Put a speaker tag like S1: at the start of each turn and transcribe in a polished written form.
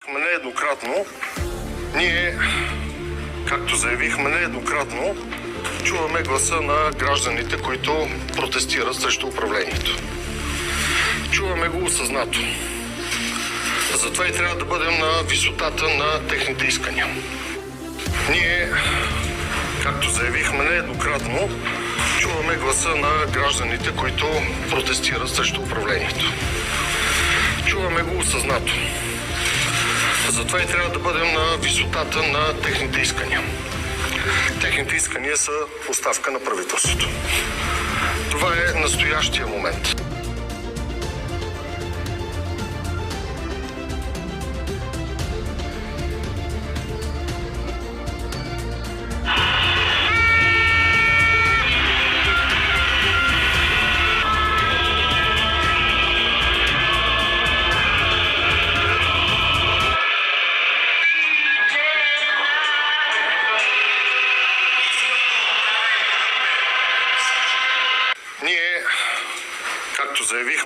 S1: Нееднократно, ние, както заявихме нееднократно, чуваме гласа на гражданите, които протестират срещу управлението. Чуваме го осъзнато. Затова и трябва да бъдем на висотата на техните искания. Ние, както заявихме нееднократно, чуваме гласа на гражданите, които протестират срещу управлението. Чуваме го осъзнато. Затова и трябва да бъдем на висотата на техните искания. Техните искания са оставка на правителството. Това е настоящия момент. Ние, както заявих,